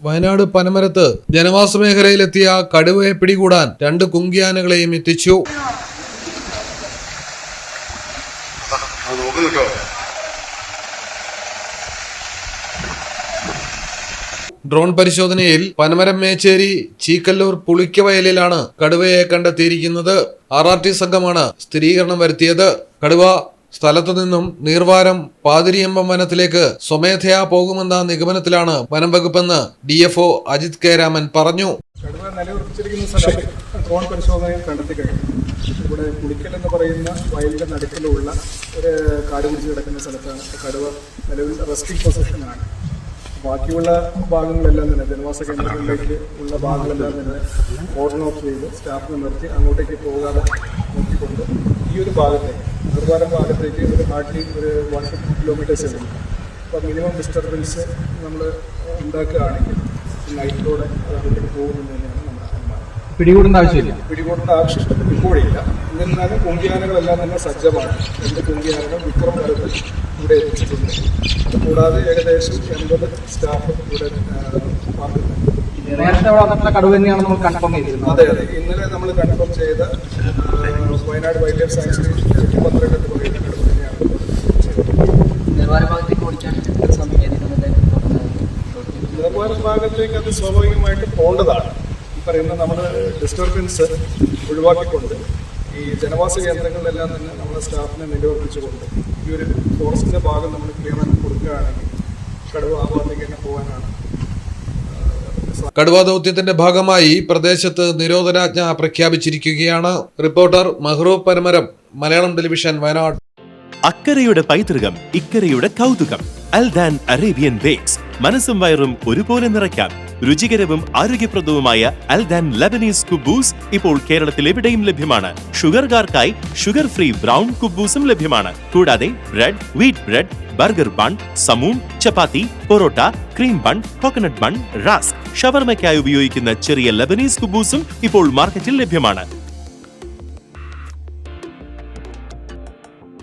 വയനാട് പനമരത്ത് ജനവാസ മേഖലയിലെത്തിയ കടുവയെ പിടികൂടാൻ 2 കുങ്കിയാനകളെയും എത്തിച്ചു. ഡ്രോൺ പരിശോധനയിൽ പനമരം മേച്ചേരി ചീക്കല്ലൂർ പുളിക്കവയലിലാണ് കടുവയെ കണ്ടെത്തിയിരിക്കുന്നത്. RRT സംഘമാണ് സ്ഥിരീകരണം വരുത്തിയത്. കടുവ സ്ഥലത്തു നിന്നും നീർവാരം പാതിരിയമ്പം വനത്തിലേക്ക് സ്വമേധയാ പോകുമെന്ന നിഗമനത്തിലാണ് വനം വകുപ്പെന്ന് DFO അജിത് കെ രാമൻ പറഞ്ഞു. കടുവ നിലയുറപ്പിച്ചിരിക്കുന്ന സ്ഥലം ഡ്രോൺ പരിശോധനയിൽ കണ്ടെത്തി കഴിഞ്ഞു. ഇവിടെ പുളിക്കൽ എന്ന് പറയുന്ന വയലിന്റെ നടുക്കിലുള്ള ഒരു കാട് പിടിച്ച് കിടക്കുന്ന സ്ഥലത്താണ് കടുവ നിലവിൽ റെസ്റ്റിംഗ് പൊസിഷനാണ്. ബാക്കിയുള്ള ഭാഗങ്ങളെല്ലാം തന്നെ ജനവാസ കേന്ദ്രങ്ങളിലേക്ക് ഉള്ള ഭാഗങ്ങളെല്ലാം തന്നെ ഓർഡർ ഓഫ് ചെയ്ത് സ്റ്റാഫിനെ നിർത്തി അങ്ങോട്ടേക്ക് പോകാതെ നോക്കിക്കൊണ്ട് ഈ ഒരു ഭാഗത്തേക്ക് നിർവാരം ഭാഗത്തേക്ക് ഒരു ഹാർഡ്ലി ഒരു 150 കിലോമീറ്റേഴ്സ് ഉണ്ട്. അപ്പോൾ മിനിമം ഡിസ്റ്റർബൻസ് നമ്മൾ ഉണ്ടാക്കുകയാണെങ്കിൽ നൈറ്റിലൂടെ അങ്ങോട്ടേക്ക് പോകുമെന്ന് തന്നെയാണ് നമ്മുടെ അനുമാനം. പിടികൂടേണ്ട ആവശ്യമില്ല ഇപ്പോഴില്ല. എന്നിരുന്നാലും കുങ്കിയാനകളെല്ലാം തന്നെ സജ്ജമാണ്. 2 കുങ്കിയാനകൾ വിക്രം തലത്തിൽ ഇവിടെ എത്തിച്ചിട്ടുണ്ട്. അതുകൂടാതെ ഏകദേശം 80 സ്റ്റാഫ് ഇവിടെ കടുവ തന്നെയാണ് നമ്മൾ കൺഫേം ചെയ്തിരുന്നത്. അതെ, ഇന്നലെ നമ്മൾ കൺഫേം ചെയ്ത വയനാട് വൈൽഡ് ലൈഫ് സാങ്ച്വറി 12 എന്ന് പറയുന്ന കടുവ തന്നെയാണ്. നിലവാര ഭാഗത്തേക്ക് അത് സ്വാഭാവികമായിട്ട് പോകേണ്ടതാണ്. ഈ പറയുന്ന നമ്മൾ ഡിസ്റ്റർബൻസ് ഒഴിവാക്കിക്കൊണ്ട് ഈ ജനവാസ കേന്ദ്രങ്ങളിലെല്ലാം തന്നെ നമ്മുടെ സ്റ്റാഫിനെ നിലയുറപ്പിച്ചുകൊണ്ട് ഈ ഒരു ഫോറസ്റ്റിന്റെ ഭാഗം നമ്മൾ ക്ലിയറാക്കി കൊടുക്കുകയാണെങ്കിൽ കടുവ ആ ഭാഗത്തേക്ക് തന്നെ പോകാനാണ്. കടുവ ദൗത്യത്തിന്റെ ഭാഗമായി പ്രദേശത്ത് നിരോധനാജ്ഞ പ്രഖ്യാപിച്ചിരിക്കുകയാണ്. Reporter Mahroob Panamaram, Malayalam television, Wayanad. അക്കരയുടെ പൈതൃകം, ഇക്കരയുടെ കൗതുകം. Aldan Arabian Bakes. മനസ്സും വയറും ഒരുപോലെ നിറയ്ക്കാം. രുചികരവും ആരോഗ്യപ്രദവുമായ അൽദാൻ ലബനീസ് കുബൂസ് ഇപ്പോൾ കേരളത്തിൽ എവിടെയും ലഭ്യമാണ്. ഷുഗർകാർക്കായി ഷുഗർ ഫ്രീ ബ്രൗൺ കുബൂസും ലഭ്യമാണ്. കൂടാതെ bread, wheat bread, burger bun, സമൂൺ, chapati, parotta, cream bun, coconut bun, rusk, ഷവർമയ്ക്കായി ഉപയോഗിക്കുന്ന ചെറിയ ലബനീസ് കുബൂസും ഇപ്പോൾ മാർക്കറ്റിൽ ലഭ്യമാണ്.